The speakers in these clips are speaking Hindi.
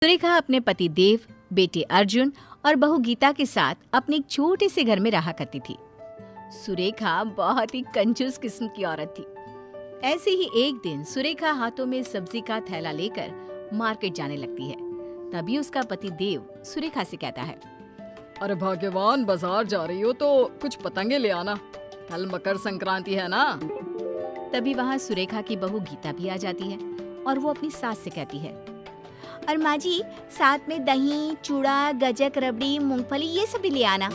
सुरेखा अपने पति देव, बेटे अर्जुन और बहू गीता के साथ अपने एक छोटे से घर में रहा करती थी। सुरेखा बहुत ही कंजूस किस्म की औरत थी। ऐसे ही एक दिन सुरेखा हाथों में सब्जी का थैला लेकर मार्केट जाने लगती है। तभी उसका पति देव सुरेखा से कहता है, अरे भाग्यवान, बाजार जा रही हो तो कुछ पतंगे ले आना, कल मकर संक्रांति है ना। तभी वहाँ सुरेखा की बहू गीता भी आ जाती है और वो अपनी सास से कहती है, और माँ जी साथ में दही, चूड़ा, गजक, रबड़ी, मूंगफली ये सब भी ले आना।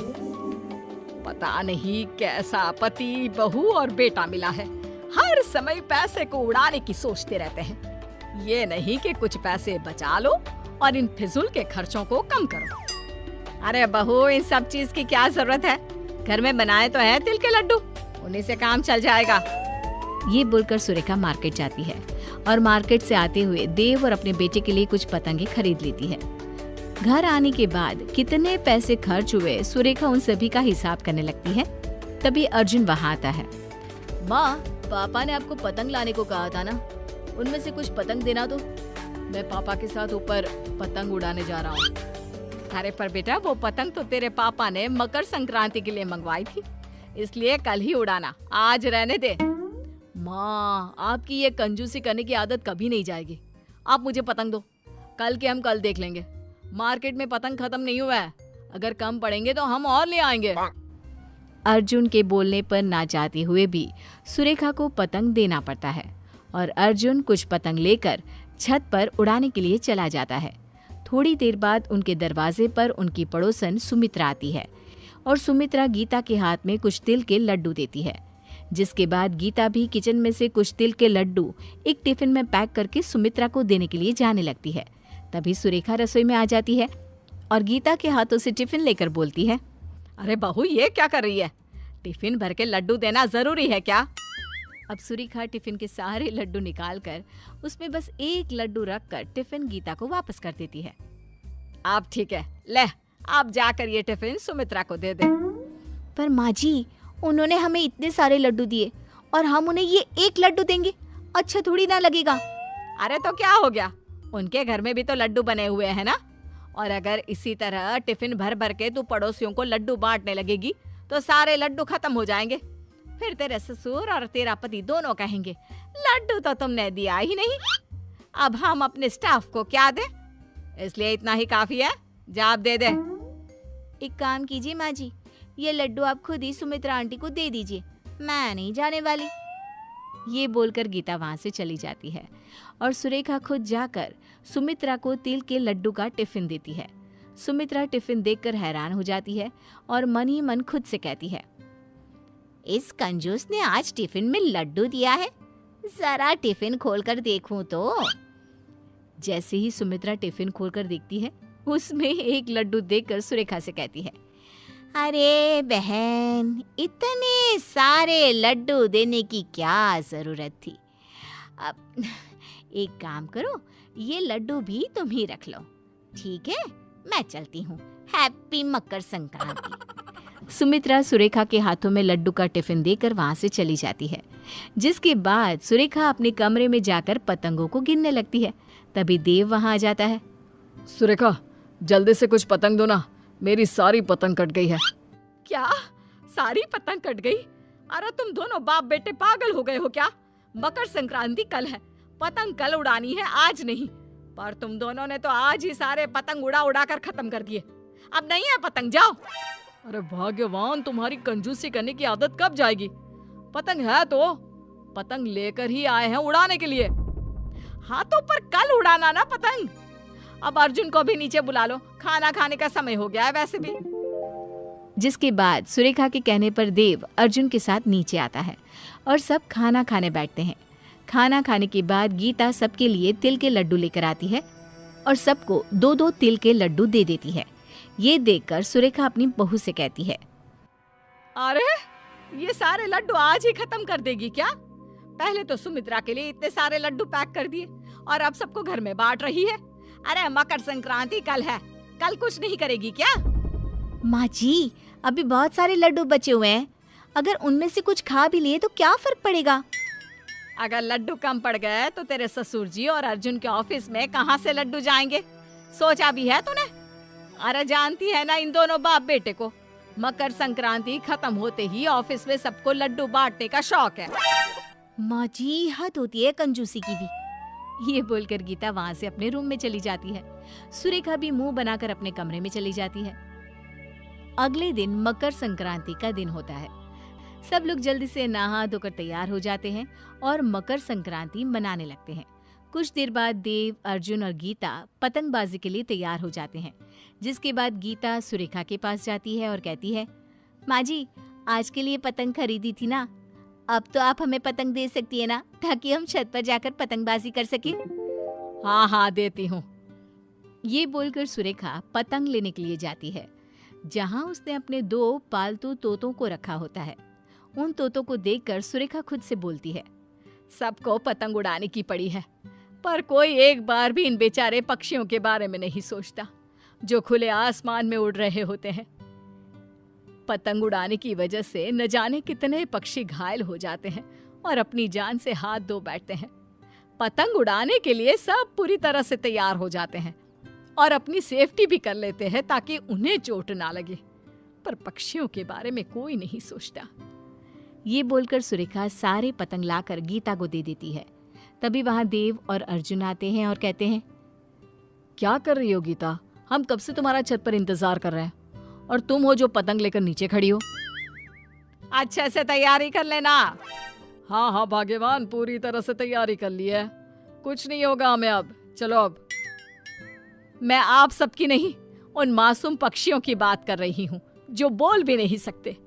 पता नहीं कैसा पति, बहू और बेटा मिला है, हर समय पैसे को उड़ाने की सोचते रहते हैं। ये नहीं कि कुछ पैसे बचा लो और इन फिजूल के खर्चों को कम करो। अरे बहू, इन सब चीज की क्या जरूरत है, घर में बनाए तो है तिल के लड्डू, उन्हीं से काम चल जाएगा। ये बोलकर सुरेखा मार्केट जाती है और मार्केट से आते हुए देव और अपने बेटे के लिए कुछ पतंगे खरीद लेती है। घर आने के बाद कितने पैसे खर्च हुए, सुरेखा उन सभी का हिसाब करने लगती है। तभी अर्जुन वहाँ आता है। माँ, पापा ने आपको पतंग लाने को कहा था ना, उनमें से कुछ पतंग देना तो। मैं पापा के साथ ऊपर पतंग उड़ाने जा रहा हूँ। अरे पर बेटा, वो पतंग तो तेरे पापा ने मकर संक्रांति के लिए मंगवाई थी, इसलिए कल ही उड़ाना, आज रहने दे। माँ, आपकी ये कंजूसी करने की आदत कभी नहीं जाएगी। आप मुझे पतंग दो, कल के हम कल देख लेंगे। मार्केट में पतंग खत्म नहीं हुआ है, अगर कम पड़ेंगे तो हम और ले आएंगे। अर्जुन के बोलने पर ना चाहते हुए भी सुरेखा को पतंग देना पड़ता है और अर्जुन कुछ पतंग लेकर छत पर उड़ाने के लिए चला जाता है। थोड़ी देर बाद उनके दरवाजे पर उनकी पड़ोसन सुमित्रा आती है और सुमित्रा गीता के हाथ में कुछ तिल के लड्डू देती है, जिसके बाद गीता भी किचन में से कुछ तिल के लड्डू एक टिफिन में पैक करके सुमित्रा को देने के लिए जाने लगती है। तभी सुरेखा रसोई में आ जाती है और गीता के हाथों से टिफिन लेकर बोलती है, अरे बहू, ये क्या कर रही है? टिफिन भर के लड्डू देना जरूरी है क्या? अब सुरेखा टिफिन के सारे लड्डू निकालकर उसमें बस एक लड्डू रखकर टिफिन गीता को वापस कर देती है। आप ठीक है, ले आप जाकर ये टिफिन सुमित्रा को दे दे। पर माँ जी, उन्होंने हमें इतने सारे लड्डू दिए और हम उन्हें ये एक लड्डू देंगे, अच्छा थोड़ी ना लगेगा। अरे तो क्या हो गया, उनके घर में भी तो लड्डू बने हुए हैं ना। और अगर इसी तरह टिफिन भर भर के तू पड़ोसियों को लड्डू बांटने लगेगी तो सारे लड्डू खत्म हो जाएंगे। फिर तेरे ससुर और तेरा पति दोनों कहेंगे, लड्डू तो तुमने दिया ही नहीं, अब हम अपने स्टाफ को क्या दें? इसलिए इतना ही काफी है, जा आप दे दे। एक काम कीजिए माँ जी, ये लड्डू आप खुद ही सुमित्रा आंटी को दे दीजिए, मैं नहीं जाने वाली। ये बोलकर गीता वहां से चली जाती है और सुरेखा खुद जाकर सुमित्रा को तिल के लड्डू का टिफिन देती है। सुमित्रा टिफिन देखकर हैरान हो जाती है और मन ही मन खुद से कहती है, इस कंजूस ने आज टिफिन में लड्डू दिया है, जरा टिफिन खोलकर देखूं तो। जैसे ही सुमित्रा टिफिन खोलकर देखती है, उसमें एक लड्डू देखकर सुरेखा से कहती है, अरे बहन, इतने सारे लड्डू देने की क्या जरूरत थी। अब एक काम करो, ये लड्डू भी तुम ही रख लो, ठीक है? मैं चलती हूँ, हैप्पी मकर संक्रांति। सुमित्रा सुरेखा के हाथों में लड्डू का टिफिन देकर वहां से चली जाती है, जिसके बाद सुरेखा अपने कमरे में जाकर पतंगों को गिनने लगती है। तभी देव वहां आ जाता है। सुरेखा, जल्दी से कुछ पतंग दो ना, मेरी सारी पतंग कट गई है। क्या? सारी पतंग कट गई? अरे तुम दोनों बाप बेटे पागल हो गए हो क्या? मकर संक्रांति कल है, पतंग कल उड़ानी है, आज नहीं। पर तुम दोनों ने तो आज ही सारे पतंग उड़ा उड़ा कर खत्म कर दिए, अब नहीं है पतंग, जाओ। अरे भाग्यवान, तुम्हारी कंजूसी करने की आदत कब जाएगी? पतंग है तो पतंग लेकर ही आए हैं उड़ाने के लिए। हाँ तो पर कल उड़ाना ना पतंग। अब अर्जुन को भी नीचे बुला लो, खाना खाने का समय हो गया है वैसे भी। जिसके बाद सुरेखा के कहने पर देव अर्जुन के साथ नीचे आता है और सब खाना खाने बैठते हैं। खाना खाने के बाद गीता सबके लिए तिल के लड्डू लेकर आती है और सबको 2-2 तिल के लड्डू दे देती है। ये देखकर सुरेखा अपनी बहू से कहती है, अरे ये सारे लड्डू आज ही खत्म कर देगी क्या? पहले तो सुमित्रा के लिए इतने सारे लड्डू पैक कर दिए और अब सबको घर में बांट रही है। अरे मकर संक्रांति कल है, कल कुछ नहीं करेगी क्या? माँ जी, अभी बहुत सारे लड्डू बचे हुए हैं, अगर उनमें से कुछ खा भी लिए तो क्या फर्क पड़ेगा? अगर लड्डू कम पड़ गए तो तेरे ससुर जी और अर्जुन के ऑफिस में कहाँ से लड्डू जाएंगे? सोचा भी है तूने? अरे जानती है ना इन दोनों बाप बेटे को, मकर संक्रांति खत्म होते ही ऑफिस में सबको लड्डू बांटने का शौक है। माँ जी हद होती है कंजूसी की भी। ये बोलकर गीता वहां से अपने रूम में चली जाती है। सुरेखा भी मुंह बनाकर अपने कमरे में चली जाती है। अगले दिन मकर संक्रांति का दिन होता है। सब लोग जल्दी से नहा धोकर तैयार हो जाते हैं और मकर संक्रांति मनाने लगते हैं। कुछ देर बाद देव, अर्जुन और गीता पतंगबाजी के लिए तैयार हो जाते हैं, जिसके बाद गीता सुरेखा के पास जाती है और कहती है, माँ जी आज के लिए पतंग खरीदी थी ना, अब तो आप हमें पतंग दे सकती है ना, ताकि हम छत पर जाकर पतंगबाजी कर सके। हाँ हाँ देती हूँ। ये बोलकर सुरेखा पतंग लेने के लिए जाती है, जहाँ उसने अपने 2 पालतू तोतों को रखा होता है। उन तोतों को देखकर सुरेखा खुद से बोलती है, सबको पतंग उड़ाने की पड़ी है, पर कोई एक बार भी इन बेचारे पक्षियों के बारे में नहीं सोचता जो खुले आसमान में उड़ रहे होते हैं। पतंग उड़ाने की वजह से न जाने कितने पक्षी घायल हो जाते हैं और अपनी जान से हाथ धो बैठते हैं। पतंग उड़ाने के लिए सब पूरी तरह से तैयार हो जाते हैं और अपनी सेफ्टी भी कर लेते हैं ताकि उन्हें चोट ना लगे, पर पक्षियों के बारे में कोई नहीं सोचता। ये बोलकर सुरेखा सारे पतंग लाकर गीता को दे देती है। तभी वहां देव और अर्जुन आते हैं और कहते हैं, क्या कर रही हो गीता? हम कब से तुम्हारा छत पर इंतजार कर रहे हैं और तुम हो जो पतंग लेकर नीचे खड़ी हो। अच्छे से तैयारी कर लेना। हाँ हाँ भाग्यवान, पूरी तरह से तैयारी कर ली है, कुछ नहीं होगा हमें अब। चलो अब। मैं आप सबकी नहीं, उन मासूम पक्षियों की बात कर रही हूँ जो बोल भी नहीं सकते।